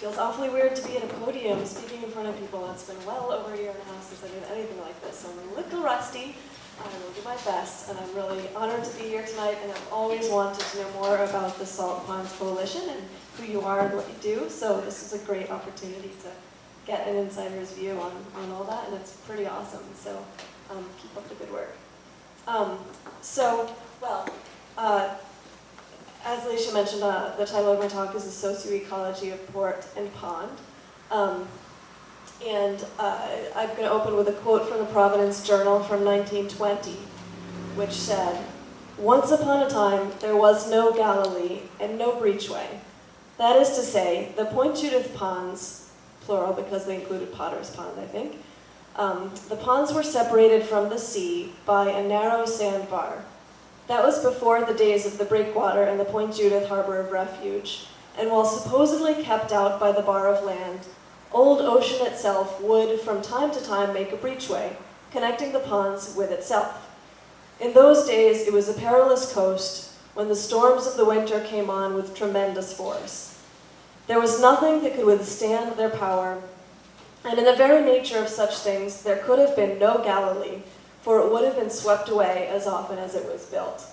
feels awfully weird to be at a podium speaking in front of people. It's been well over a year and a half since I did anything like this, so I'm a little rusty. I will do my best, and I'm really honored to be here tonight, and I've always wanted to know more about the Salt Ponds Coalition and who you are and what you do, so this is a great opportunity to get an insider's view on all that, and it's pretty awesome, so keep up the good work. As Alicia mentioned, the title of my talk is The Socio-Ecology of Port and Pond. I'm going to open with a quote from the Providence Journal from 1920, which said, "Once upon a time there was no Galilee and no breachway. That is to say, the Point Judith Ponds," plural because they included Potter's Pond, I think, the ponds were separated from the sea by a narrow sandbar. That was before the days of the breakwater and the Point Judith Harbor of Refuge, and while supposedly kept out by the bar of land, old ocean itself would from time to time make a breachway, connecting the ponds with itself. In those days, it was a perilous coast when the storms of the winter came on with tremendous force. There was nothing that could withstand their power, and in the very nature of such things, there could have been no Galilee, for it would have been swept away as often as it was built.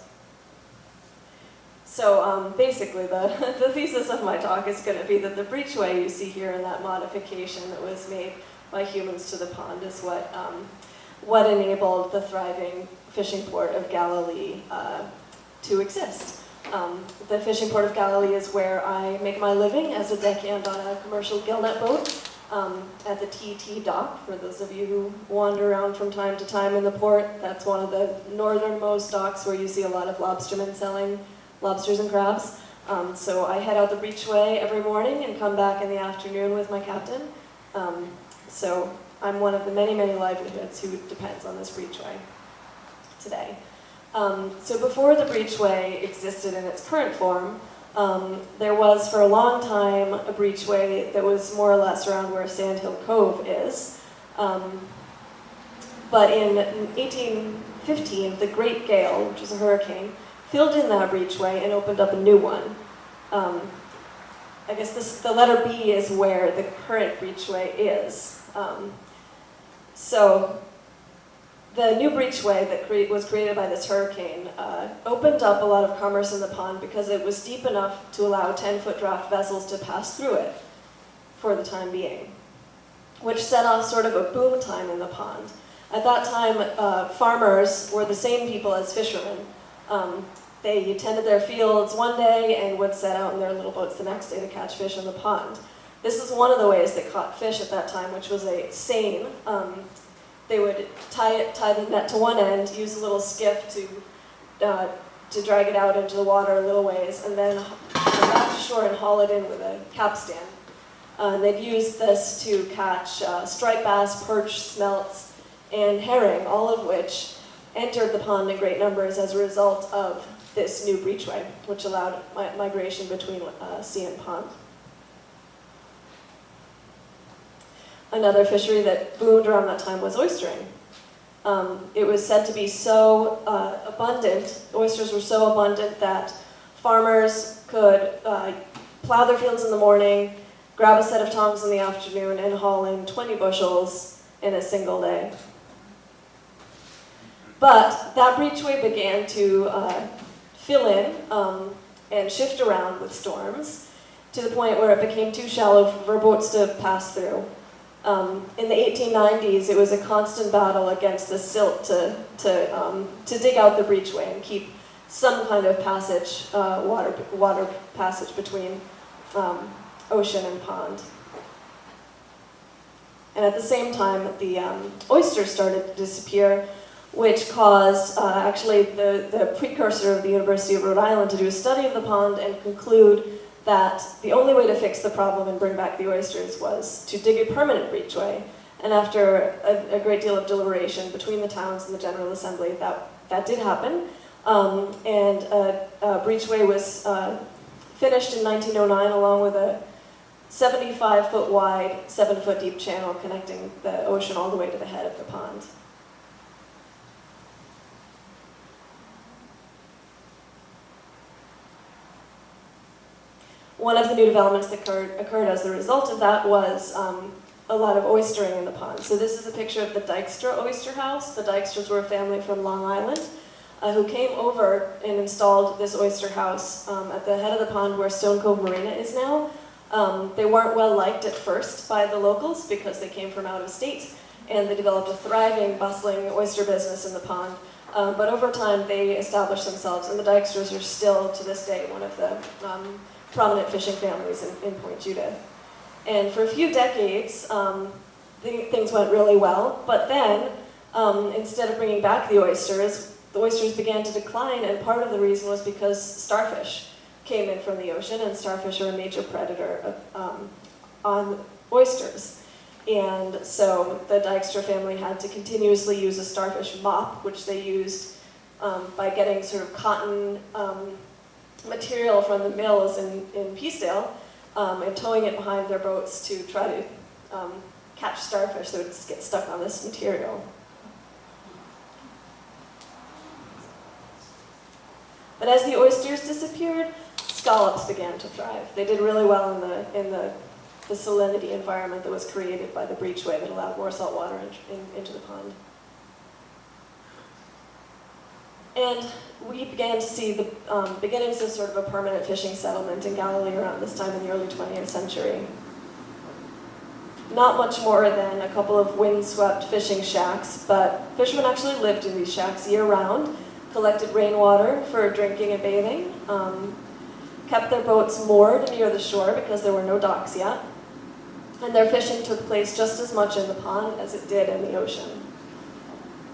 So basically, the thesis of my talk is going to be that the breachway you see here in that modification that was made by humans to the pond is what enabled the thriving fishing port of Galilee to exist. The fishing port of Galilee is where I make my living as a deckhand on a commercial gillnet boat. At the TT dock, for those of you who wander around from time to time in the port, that's one of the northernmost docks where you see a lot of lobstermen selling lobsters and crabs. So I head out the breachway every morning and come back in the afternoon with my captain. So I'm one of the many, many livelihoods who depends on this breachway today. So before the breachway existed in its current form, there was for a long time a breachway that was more or less around where Sandhill Cove is. But in 1815, the Great Gale, which was a hurricane, filled in that breachway and opened up a new one. I guess the letter B is where the current breachway is. So the new breachway that was created by this hurricane opened up a lot of commerce in the pond because it was deep enough to allow 10-foot draft vessels to pass through it for the time being, which set off sort of a boom time in the pond. At that time, farmers were the same people as fishermen. They tended their fields one day and would set out in their little boats the next day to catch fish in the pond. This is one of the ways they caught fish at that time, which was a seine. They would tie the net to one end, use a little skiff to drag it out into the water a little ways, and then come back to shore and haul it in with a capstan. They'd use this to catch striped bass, perch, smelts, and herring, all of which entered the pond in great numbers as a result of this new breachway, which allowed migration between sea and pond. Another fishery that boomed around that time was oystering. It was said to be so abundant, oysters were so abundant that farmers could plow their fields in the morning, grab a set of tongs in the afternoon, and haul in 20 bushels in a single day. But that breachway began to fill in and shift around with storms to the point where it became too shallow for boats to pass through. In the 1890s, it was a constant battle against the silt to dig out the breachway and keep some kind of passage, water passage between ocean and pond. And at the same time, the oysters started to disappear, which caused actually the precursor of the University of Rhode Island to do a study of the pond and conclude that the only way to fix the problem and bring back the oysters was to dig a permanent breachway. And after a great deal of deliberation between the towns and the General Assembly, that did happen. And a breachway was finished in 1909 along with a 75-foot wide, 7-foot deep channel connecting the ocean all the way to the head of the pond. one of the new developments that occurred as a result of that was a lot of oystering in the pond. So this is a picture of the Dykstra oyster house. The Dykstras were a family from Long Island who came over and installed this oyster house at the head of the pond where Stone Cove Marina is now. They weren't well liked at first by the locals because they came from out of state, and they developed a thriving, bustling oyster business in the pond. But over time, they established themselves, and the Dykstras are still, to this day, one of the prominent fishing families in Point Judith. And for a few decades, things went really well, but then, instead of bringing back the oysters began to decline, and part of the reason was because starfish came in from the ocean, and starfish are a major predator on oysters. And so the Dykstra family had to continuously use a starfish mop, which they used by getting sort of cotton material from the mills in Peacedale and towing it behind their boats to try to catch starfish that would just get stuck on this material. But as the oysters disappeared, scallops began to thrive. They did really well in the salinity environment that was created by the breachway that allowed more salt water into the pond. And we began to see the beginnings of sort of a permanent fishing settlement in Galilee around this time in the early 20th century. Not much more than a couple of windswept fishing shacks, but fishermen actually lived in these shacks year-round, collected rainwater for drinking and bathing, kept their boats moored near the shore because there were no docks yet, and their fishing took place just as much in the pond as it did in the ocean.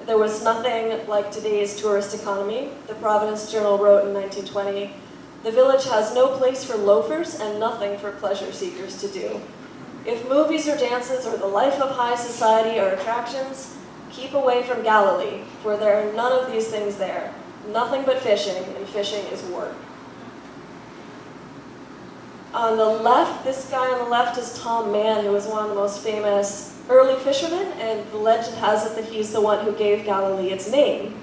There was nothing like today's tourist economy. The Providence Journal wrote in 1920, "The village has no place for loafers and nothing for pleasure seekers to do. If movies or dances or the life of high society are attractions, keep away from Galilee, for there are none of these things there. Nothing but fishing, and fishing is work." On the left, this guy on the left is Tom Mann, who was one of the most famous early fishermen, and the legend has it that he's the one who gave Galilee its name.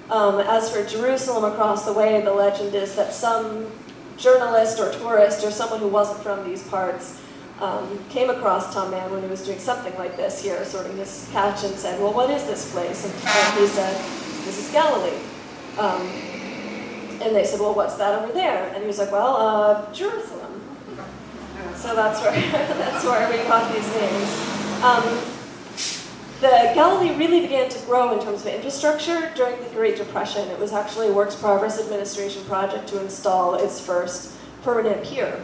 As for Jerusalem across the way, the legend is that some journalist or tourist or someone who wasn't from these parts came across Tom Mann when he was doing something like this here, sorting his catch, and said, "Well, what is this place?" And he said, "This is Galilee." And they said, "Well, what's that over there?" And he was like, "Well, Jerusalem." So that's where we got these names. The Galilee really began to grow in terms of infrastructure during the Great Depression. It was actually a Works Progress Administration project to install its first permanent pier.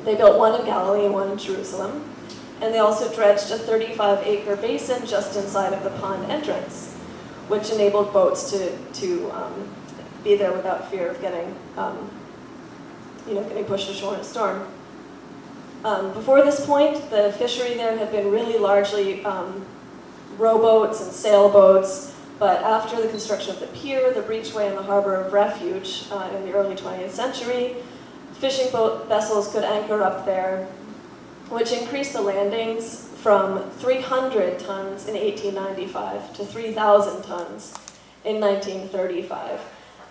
They built one in Galilee and one in Jerusalem, and they also dredged a 35-acre basin just inside of the pond entrance, which enabled boats to be there without fear of getting pushed ashore in a storm. Before this point, the fishery there had been really largely rowboats and sailboats, but after the construction of the pier, the breachway, and the harbor of refuge in the early 20th century, fishing boat vessels could anchor up there, which increased the landings from 300 tons in 1895 to 3,000 tons in 1935.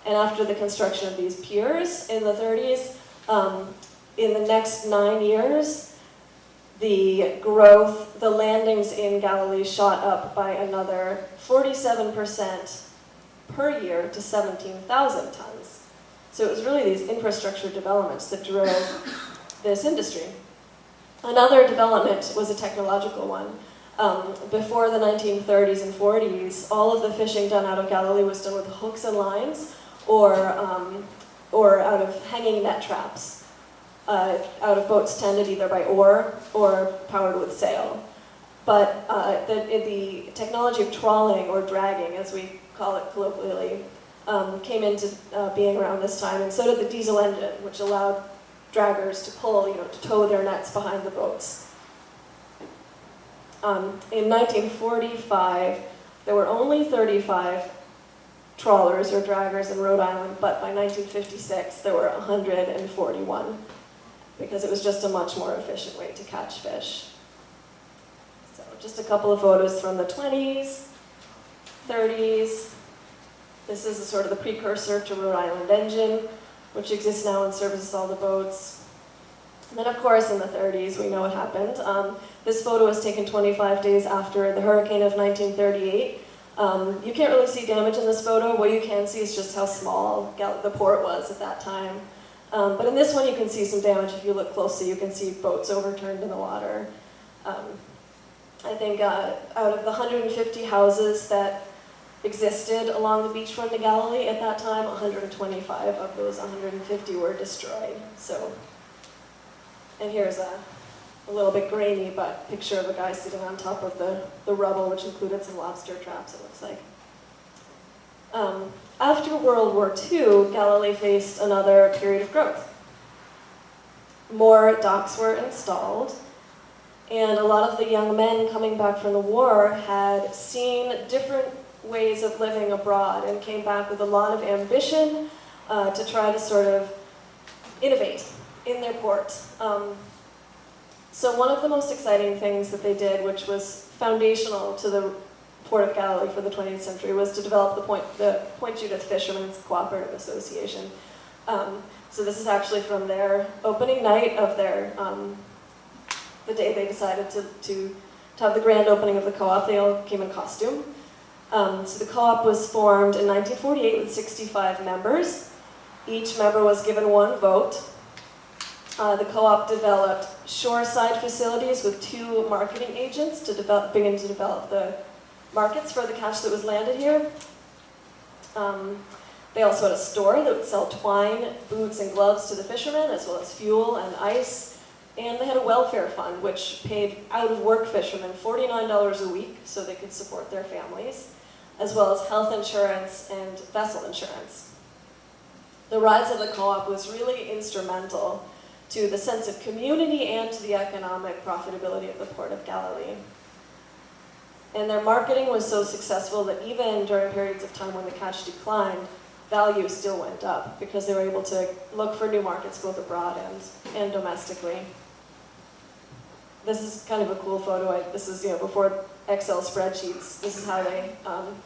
And after the construction of these piers in the 30s, in the next 9 years, the landings in Galilee shot up by another 47% per year to 17,000 tons. So it was really these infrastructure developments that drove this industry. Another development was a technological one. Before the 1930s and 40s, all of the fishing done out of Galilee was done with hooks and lines or out of hanging net traps. Out of boats tended either by oar or powered with sail. But the technology of trawling or dragging, as we call it colloquially, came into being around this time, and so did the diesel engine, which allowed draggers to pull, to tow their nets behind the boats. In 1945, there were only 35 trawlers or draggers in Rhode Island, but by 1956, there were 141. Because it was just a much more efficient way to catch fish. So just a couple of photos from the 20s, 30s. This is sort of the precursor to Rhode Island engine, which exists now and services all the boats. And then, of course, in the 30s, we know what happened. This photo was taken 25 days after the hurricane of 1938. You can't really see damage in this photo. What you can see is just how small the port was at that time. But in this one, you can see some damage. If you look closely, you can see boats overturned in the water. I think out of the 150 houses that existed along the beachfront of Galilee at that time, 125 of those 150 were destroyed. So, and here's a little bit grainy, but picture of a guy sitting on top of the rubble, which included some lobster traps, it looks like. After World War II, Galilee faced another period of growth. More docks were installed, and a lot of the young men coming back from the war had seen different ways of living abroad and came back with a lot of ambition to try to sort of innovate in their port. So one of the most exciting things that they did, which was foundational to the Port of Galilee for the 20th century, was to develop the Point Judith Fishermen's Cooperative Association. So this is actually from their opening night of their, the day they decided to have the grand opening of the co-op. They all came in costume. So the co-op was formed in 1948 with 65 members. Each member was given one vote. The co-op developed shoreside facilities with 2 marketing agents to begin to develop the markets for the catch that was landed here. They also had a store that would sell twine, boots, and gloves to the fishermen, as well as fuel and ice. And they had a welfare fund, which paid out-of-work fishermen $49 a week so they could support their families, as well as health insurance and vessel insurance. The rise of the co-op was really instrumental to the sense of community and to the economic profitability of the Port of Galilee. And their marketing was so successful that even during periods of time when the catch declined, value still went up because they were able to look for new markets both abroad and domestically. This is kind of a cool photo. This is before Excel spreadsheets. This is how they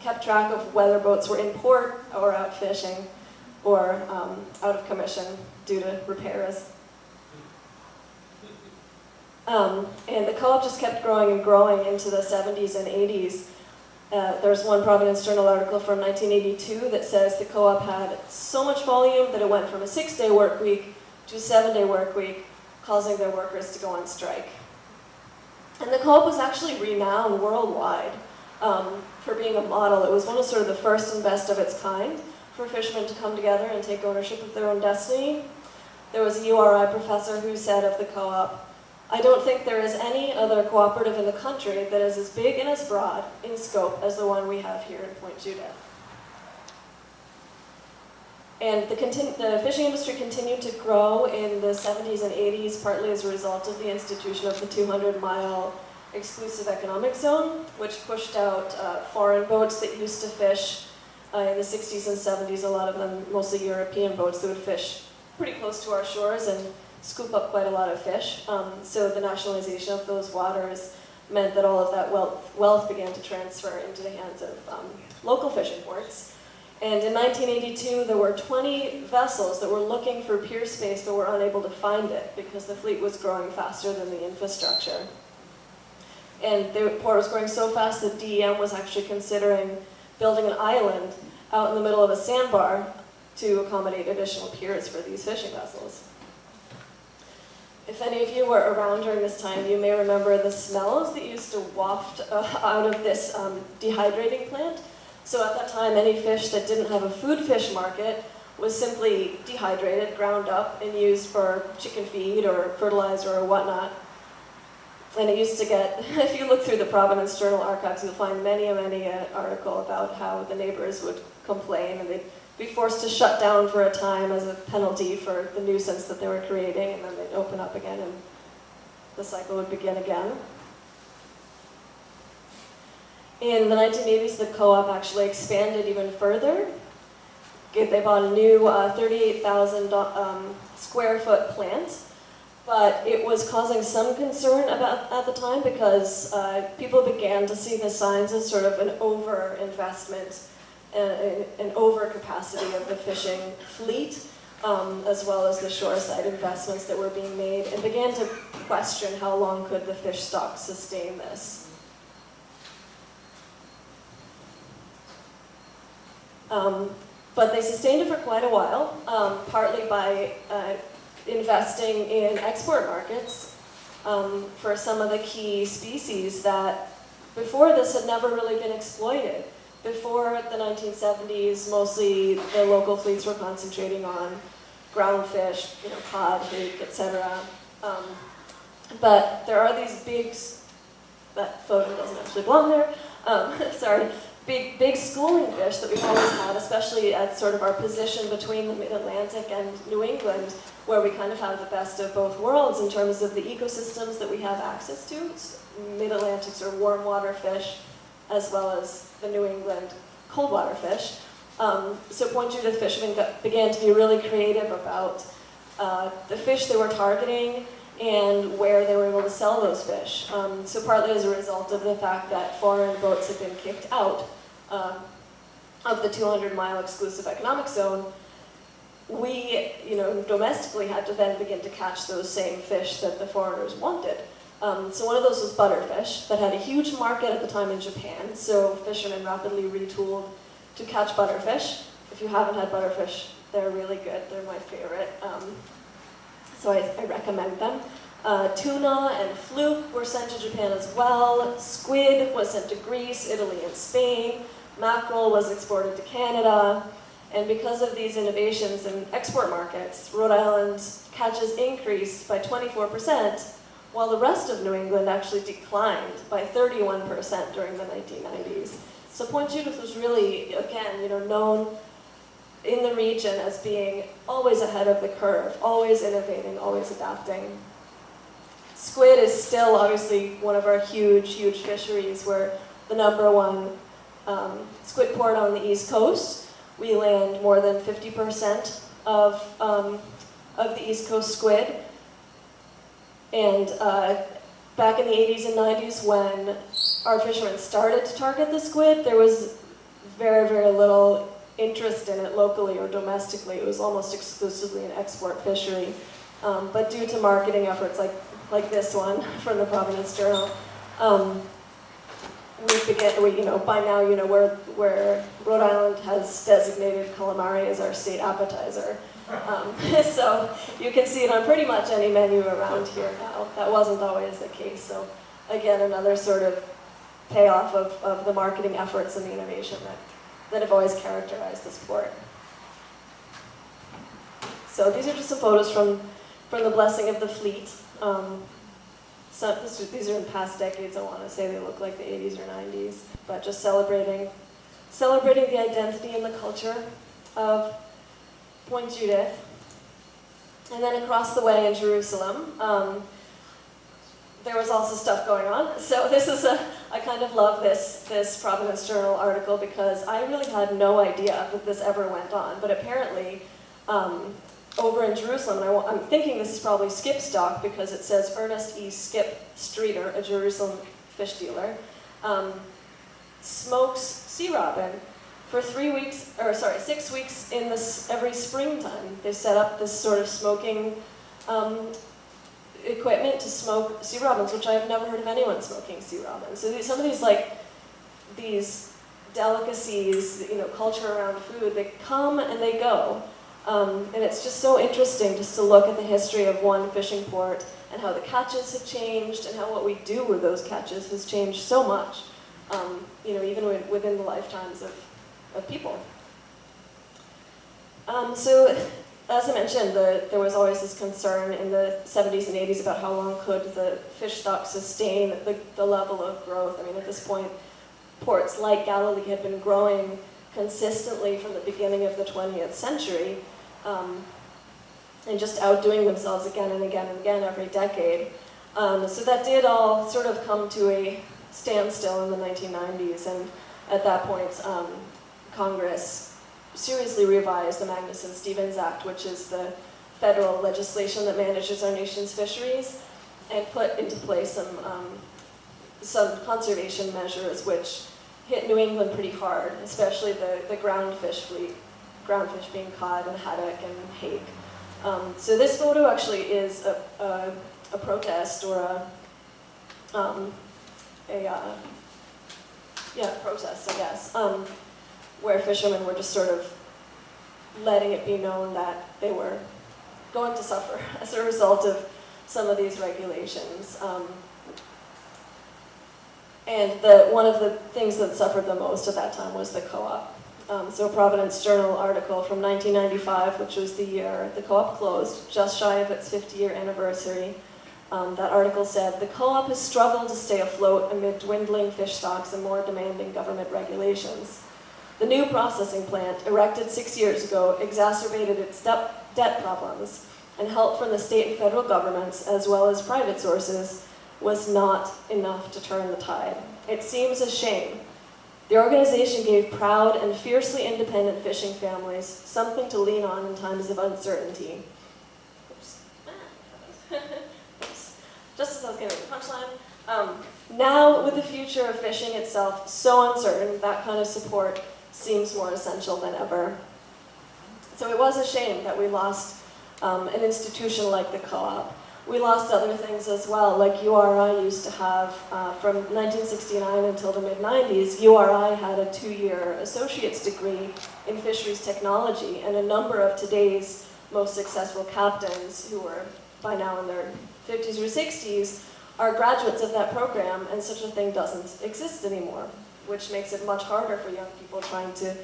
kept track of whether boats were in port or out fishing or out of commission due to repairs. And the co-op just kept growing and growing into the 70s and 80s. There's one Providence Journal article from 1982 that says the co-op had so much volume that it went from a 6-day work week to a 7-day work week, causing their workers to go on strike. And the co-op was actually renowned worldwide for being a model. It was one of sort of the first and best of its kind for fishermen to come together and take ownership of their own destiny. There was a URI professor who said of the co-op, "I don't think there is any other cooperative in the country that is as big and as broad in scope as the one we have here in Point Judith." And the fishing industry continued to grow in the 70s and 80s, partly as a result of the institution of the 200-mile exclusive economic zone, which pushed out foreign boats that used to fish in the 60s and 70s, a lot of them mostly European boats that would fish pretty close to our shores and scoop up quite a lot of fish. So the nationalization of those waters meant that all of that wealth began to transfer into the hands of local fishing ports. And in 1982, there were 20 vessels that were looking for pier space but were unable to find it because the fleet was growing faster than the infrastructure. And the port was growing so fast that DEM was actually considering building an island out in the middle of a sandbar to accommodate additional piers for these fishing vessels. If any of you were around during this time, you may remember the smells that used to waft out of this dehydrating plant. So at that time, any fish that didn't have a food fish market was simply dehydrated, ground up, and used for chicken feed or fertilizer or whatnot. And it used to get, if you look through the Providence Journal archives, you'll find many article about how the neighbors would complain and they'd be forced to shut down for a time as a penalty for the nuisance that they were creating, and then they'd open up again and the cycle would begin again. In the 1980s, the co-op actually expanded even further. They bought a new 38,000 square foot plant, but it was causing some concern at the time because people began to see the signs as sort of an over-investment, an overcapacity of the fishing fleet. as well as the shoreside investments that were being made, and began to question how long could the fish stock sustain this. But they sustained it for quite a while, partly by investing in export markets for some of the key species that before this had never really been exploited. Before the 1970s, mostly the local fleets were concentrating on ground fish, cod, hake, etc. But there are these big, that photo doesn't actually belong there, sorry, big schooling fish that we've always had, especially at sort of our position between the Mid-Atlantic and New England, where we kind of have the best of both worlds in terms of the ecosystems that we have access to. Mid-Atlantic's are warm water fish, as well as the New England cold water fish. So Point Judith fishermen began to be really creative about the fish they were targeting and where they were able to sell those fish. So partly as a result of the fact that foreign boats had been kicked out of the 200-mile exclusive economic zone, we, domestically had to then begin to catch those same fish that the foreigners wanted. So one of those was butterfish that had a huge market at the time in Japan, so fishermen rapidly retooled to catch butterfish. If you haven't had butterfish, they're really good. They're my favorite. So I recommend them. Tuna and fluke were sent to Japan as well. Squid was sent to Greece, Italy, and Spain. Mackerel was exported to Canada. And because of these innovations in export markets, Rhode Island's catches increased by 24%, while the rest of New England actually declined by 31% during the 1990s. So Point Judith was really, again, known in the region as being always ahead of the curve, always innovating, always adapting. Squid is still obviously one of our huge fisheries. We're the #1 squid port on the East Coast. We land more than 50% of the East Coast squid. And back in the 80s and 90s, when our fishermen started to target the squid, there was very, very little interest in it locally or domestically. It was almost exclusively an export fishery. But due to marketing efforts like this one from the Providence Journal, by now, where Rhode Island has designated calamari as our state appetizer. So you can see it on pretty much any menu around here now. That wasn't always the case. So again, another sort of payoff of the marketing efforts and the innovation that have always characterized this port. So these are just some photos from the blessing of the fleet. These are in past decades. I want to say they look like the 80s or 90s, but just celebrating the identity and the culture of Point Judith. And then across the way in Jerusalem, there was also stuff going on. So I kind of love this Providence Journal article because I really had no idea that this ever went on. But apparently, over in Jerusalem, and I'm thinking this is probably Skip stock because it says Ernest E. Skip Streeter, a Jerusalem fish dealer, smokes sea robin for 6 weeks in every springtime. They set up this sort of smoking equipment to smoke sea robins, which I've never heard of anyone smoking sea robins. So some of these delicacies, culture around food, they come and they go. And it's just so interesting just to look at the history of one fishing port and how the catches have changed and how what we do with those catches has changed so much, even within the lifetimes of people. So, as I mentioned, there was always this concern in the 70s and 80s about how long could the fish stock sustain the level of growth. I mean, at this point, ports like Galilee had been growing consistently from the beginning of the 20th century, and just outdoing themselves again and again and again every decade. So that did all sort of come to a standstill in the 1990s, and at that point, Congress seriously revised the Magnuson-Stevens Act, which is the federal legislation that manages our nation's fisheries, and put into place some conservation measures which hit New England pretty hard, especially the ground fish fleet. ground fish being caught in haddock and hake. So this photo actually is a protest or protest, I guess, where fishermen were just sort of letting it be known that they were going to suffer as a result of some of these regulations. And one of the things that suffered the most at that time was the co-op. So a Providence Journal article from 1995, which was the year the co-op closed, just shy of its 50-year anniversary. That article said, "The co-op has struggled to stay afloat amid dwindling fish stocks and more demanding government regulations. The new processing plant, erected 6 years ago, exacerbated its debt problems, and help from the state and federal governments, as well as private sources, was not enough to turn the tide. It seems a shame. The organization gave proud and fiercely independent fishing families something to lean on in times of uncertainty." Oops. Oops. Just as I was getting the punchline. Now, with the future of fishing itself so uncertain, that kind of support seems more essential than ever. So it was a shame that we lost an institution like the co-op. We lost other things as well, like URI used to have, from 1969 until the mid-90s, URI had a 2-year associate's degree in fisheries technology, and a number of today's most successful captains, who are by now in their 50s or 60s, are graduates of that program, and such a thing doesn't exist anymore, which makes it much harder for young people trying to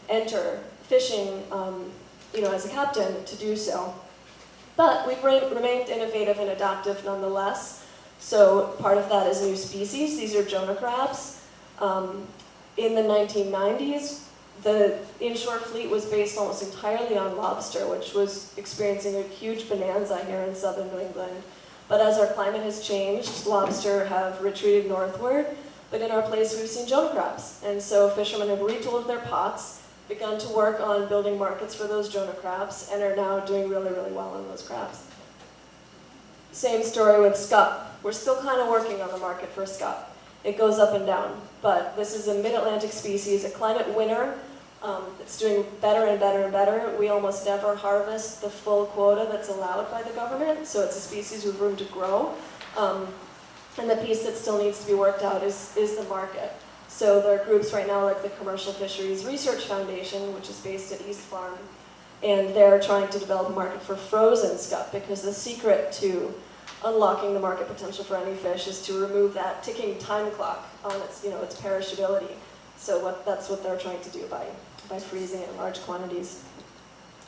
enter fishing as a captain to do so. But we've remained innovative and adaptive nonetheless. So part of that is new species. These are Jonah crabs. In the 1990s, the inshore fleet was based almost entirely on lobster, which was experiencing a huge bonanza here in southern New England. But as our climate has changed, lobster have retreated northward. But in our place, we've seen Jonah crabs. And so fishermen have retooled their pots, begun to work on building markets for those Jonah crabs, and are now doing really, really well on those crabs. Same story with scup. We're still kind of working on the market for scup. It goes up and down, but this is a mid-Atlantic species, a climate winner. It's doing better and better and better. We almost never harvest the full quota that's allowed by the government, so it's a species with room to grow. And the piece that still needs to be worked out is the market. So there are groups right now like the Commercial Fisheries Research Foundation, which is based at East Farm, and they're trying to develop a market for frozen scup, because the secret to unlocking the market potential for any fish is to remove that ticking time clock on its perishability. So that's what they're trying to do by freezing it in large quantities.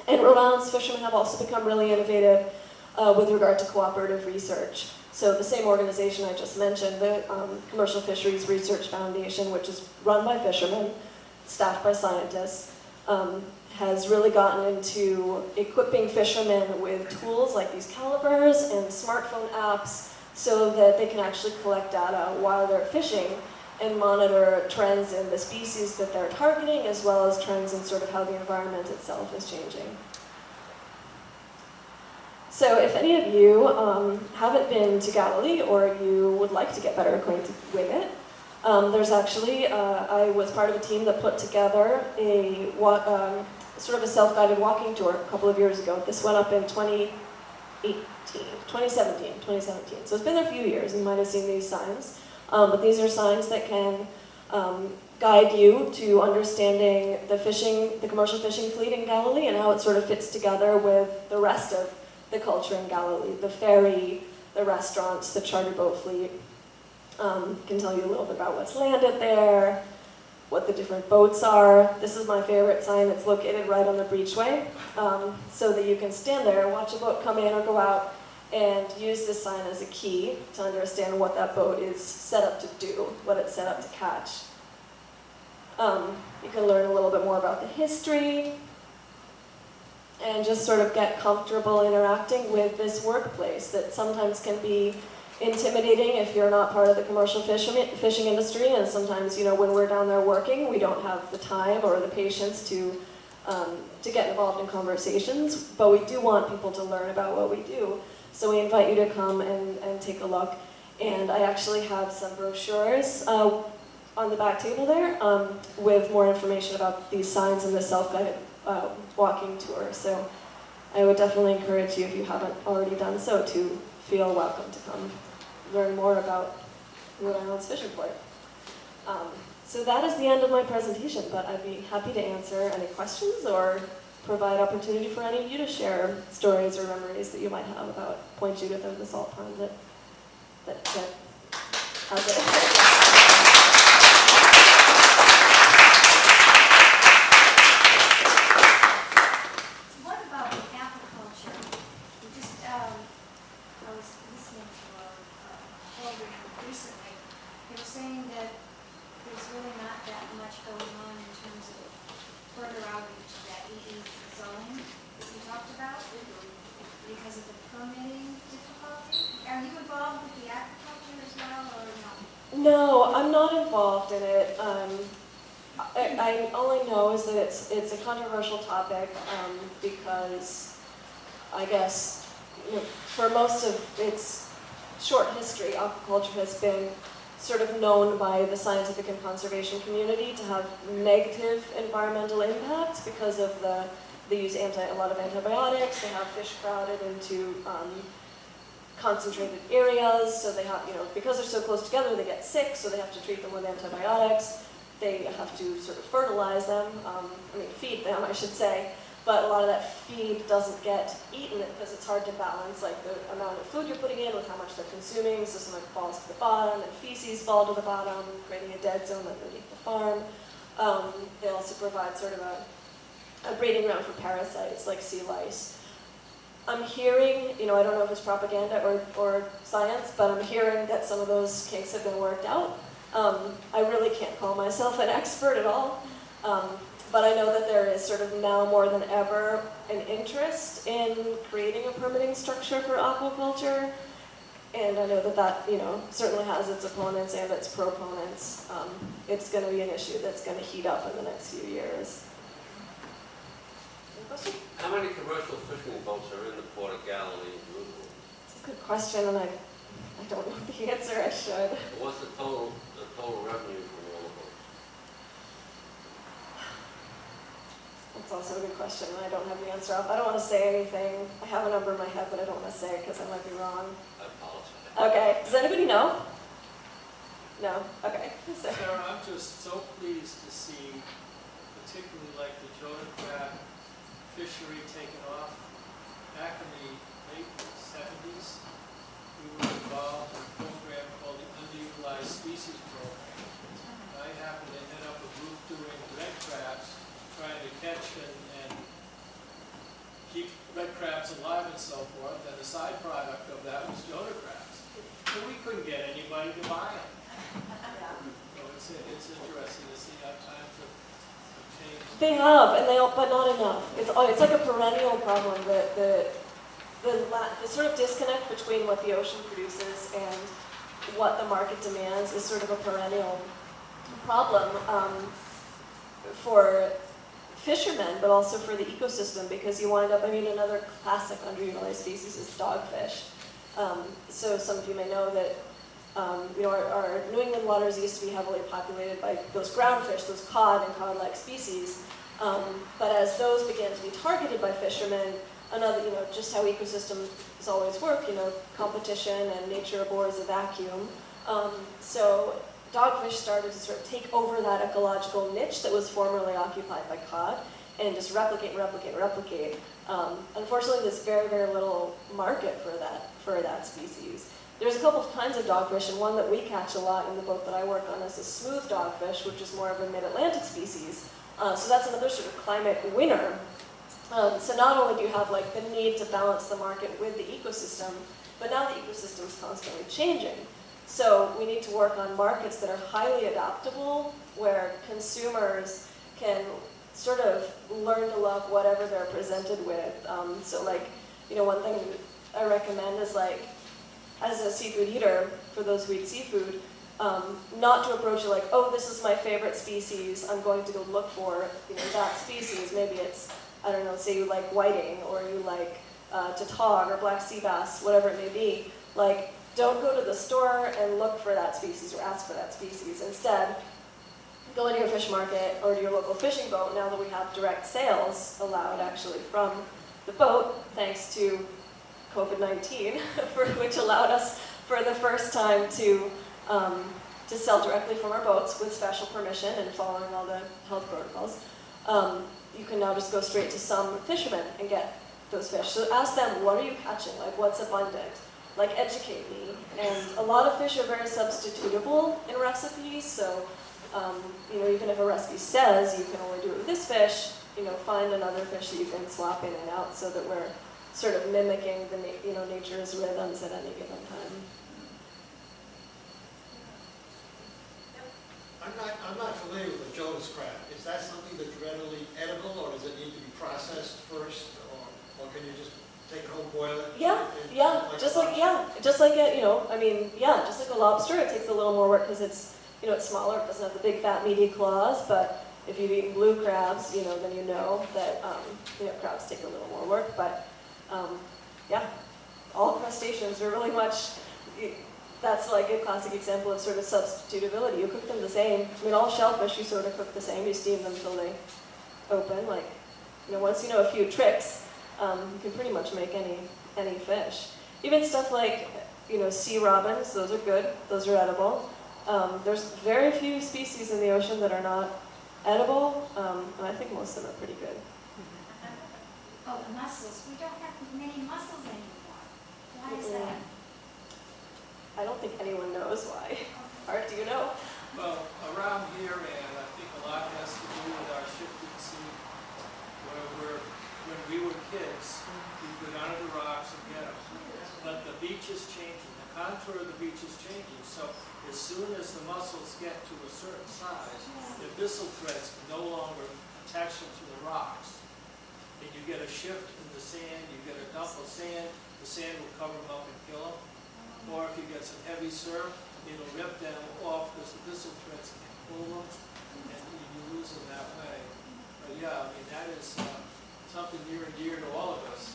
And Rhode Island's fishermen have also become really innovative with regard to cooperative research. So the same organization I just mentioned, the Commercial Fisheries Research Foundation, which is run by fishermen, staffed by scientists, has really gotten into equipping fishermen with tools like these calibers and smartphone apps so that they can actually collect data while they're fishing and monitor trends in the species that they're targeting, as well as trends in sort of how the environment itself is changing. So if any of you haven't been to Galilee, or you would like to get better acquainted with it, there's actually, I was part of a team that put together a sort of a self-guided walking tour a couple of years ago. This went up in 2017. So it's been a few years, you might have seen these signs. But these are signs that can guide you to understanding the commercial fishing fleet in Galilee and how it sort of fits together with the rest of the culture in Galilee, the ferry, the restaurants, the charter boat fleet. Can tell you a little bit about what's landed there, what the different boats are. This is my favorite sign. It's located right on the breachway, so that you can stand there, watch a boat come in or go out, and use this sign as a key to understand what that boat is set up to do, what it's set up to catch. You can learn a little bit more about the history, and just sort of get comfortable interacting with this workplace that sometimes can be intimidating if you're not part of the commercial fishing industry, and sometimes, when we're down there working, we don't have the time or the patience to get involved in conversations, but we do want people to learn about what we do. So we invite you to come and take a look. And I actually have some brochures on the back table there with more information about these signs and the self-guided walking tour. So I would definitely encourage you, if you haven't already done so, to feel welcome to come learn more about Rhode Island's fishing port. So that is the end of my presentation, but I'd be happy to answer any questions or provide opportunity for any of you to share stories or memories that you might have about Point Judith or the salt pond that has it. What about aquaculture? I was listening to a program recently. They were saying that there's really not that much going on in terms of further outreach to that EE zoning that you talked about because of the permitting difficulty. Are you involved with the aquaculture as well, or no? No, I'm not involved in it. I only know is that it's a controversial topic because I guess for most of its short history, aquaculture has been sort of known by the scientific and conservation community to have negative environmental impacts because of they use a lot of antibiotics. They have fish crowded into concentrated areas, so they have, because they're so close together, they get sick, so they have to treat them with antibiotics. They have to sort of fertilize them, feed them, I should say, but a lot of that feed doesn't get eaten because it's hard to balance like the amount of food you're putting in with how much they're consuming, so some of it falls to the bottom, and feces fall to the bottom, creating a dead zone underneath the farm. They also provide sort of a breeding ground for parasites like sea lice. I'm hearing, I don't know if it's propaganda or science, but I'm hearing that some of those kinks have been worked out. I really can't call myself an expert at all, but I know that there is sort of now more than ever an interest in creating a permitting structure for aquaculture, and I know that certainly has its opponents and its proponents. It's going to be an issue that's going to heat up in the next few years. Any question? How many commercial fishing boats are in the Port of Galilee? It's a good question, and I don't know the answer. I should. What's the total revenue from all of those? That's also a good question, and I don't have the answer. I don't want to say anything. I have a number in my head, but I don't want to say it because I might be wrong. I apologize. Okay. Does anybody know? No? Okay. Sarah, I'm just so pleased to see, particularly like the Jordan crab fishery taken off. Back in the late 70s, we were involved in a program called the Underutilized Species Program. I happened to head up a group doing red crabs, trying to catch and keep red crabs alive and so forth, and the side product of that was Jordan crabs. So we couldn't get anybody to buy them. So it's interesting to see how times have changed. They have, but not enough. It's like a perennial problem. The sort of disconnect between what the ocean produces and what the market demands is sort of a perennial problem for fishermen, but also for the ecosystem, because you wind up, another classic underutilized species is dogfish. So some of you may know that our New England waters used to be heavily populated by those groundfish, those cod and cod-like species. But as those began to be targeted by fishermen, just how ecosystems always work, competition and nature abhors a vacuum. So dogfish started to sort of take over that ecological niche that was formerly occupied by cod and just replicate. Unfortunately, there's very, very little market for that species. There's a couple of kinds of dogfish, and one that we catch a lot in the boat that I work on is a smooth dogfish, which is more of a mid-Atlantic species. So that's another sort of climate winner. So not only do you have the need to balance the market with the ecosystem, but now the ecosystem is constantly changing. So we need to work on markets that are highly adaptable, where consumers can sort of learn to love whatever they're presented with. One thing I recommend is as a seafood eater, for those who eat seafood, not to approach it like, oh, this is my favorite species, I'm going to go look for that species. Maybe it's, I don't know, say you like whiting, or you like tautog or black sea bass, whatever it may be. Don't go to the store and look for that species or ask for that species. Instead, go into your fish market or to your local fishing boat, now that we have direct sales allowed actually from the boat, thanks to COVID-19, which allowed us for the first time to sell directly from our boats with special permission and following all the health protocols. You can now just go straight to some fishermen and get those fish. So ask them, what are you catching? Like, what's abundant? Like, educate me. And a lot of fish are very substitutable in recipes, so you know, even if a recipe says you can only do it with this fish, you know, find another fish that you can swap in and out so that we're sort of mimicking the nature's rhythms at any given time. I'm not familiar with the Jonas crab. Is that something that's readily edible, or does it need to be processed first, or can you just take it home, boil it? Yeah, just like a, you know, I mean, yeah, just like a lobster, it takes a little more work because it's, you know, it's smaller, it doesn't have the big fat meaty claws, but if you've eaten blue crabs, you know, then you know that, you know, crabs take a little more work, but, yeah, all crustaceans are really much, that's like a classic example of sort of substitutability. You cook them the same. I mean, all shellfish you sort of cook the same. You steam them until they open. Like, you know, once you know a few tricks, you can pretty much make any fish. Even stuff like, you know, sea robins, those are good. Those are edible. There's very few species in the ocean that are not edible, and I think most of them are pretty good. Oh, the mussels. We don't have many mussels anymore. Why is that? I don't think anyone knows why. Art, do you know? Well, around here, and I think a lot has to do with our shifting sea, when we were kids, we'd go down to the rocks and get them. But the beach is changing, the contour of the beach is changing, so as soon as the mussels get to a certain size, the abyssal threads can no longer attach them to the rocks. And you get a shift in the sand, you get a dump of sand, the sand will cover them up and kill them. Or if you get some heavy surf, it'll rip them off because the abyssal threads can pull them, and you lose them that way. But yeah, I mean, that is something near and dear to all of us.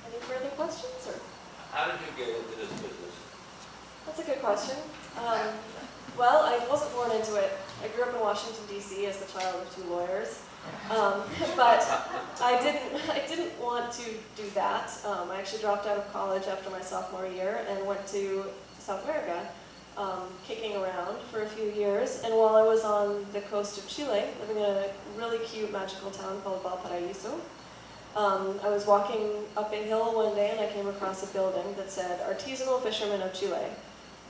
Any further questions? Or? How did you get into this business? That's a good question. Well, I wasn't born into it. I grew up in Washington, D.C. as the child of two lawyers. But I didn't want to do that. I actually dropped out of college after my sophomore year and went to South America, kicking around for a few years. And while I was on the coast of Chile, living in a really cute, magical town called Valparaiso, I was walking up a hill one day and I came across a building that said, Artisanal Fisherman of Chile.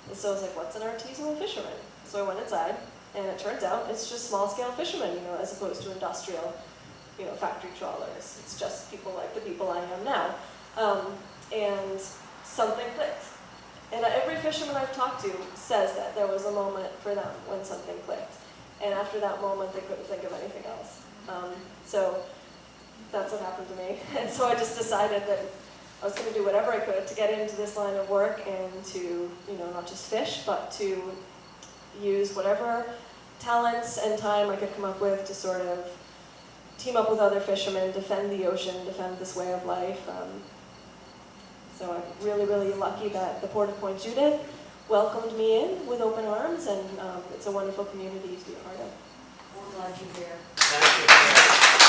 And so I was like, what's an artisanal fisherman? So I went inside. And it turns out it's just small-scale fishermen, you know, as opposed to industrial, you know, factory trawlers. It's just people like the people I am now. And something clicked. And every fisherman I've talked to says that there was a moment for them when something clicked. And after that moment, they couldn't think of anything else. So that's what happened to me. And so I just decided that I was going to do whatever I could to get into this line of work and to, you know, not just fish, but to use whatever talents and time I could come up with to sort of team up with other fishermen, defend the ocean, defend this way of life. So I'm really, really lucky that the Port of Point Judith welcomed me in with open arms, and it's a wonderful community to be a part of. We're glad you're here. Thank you.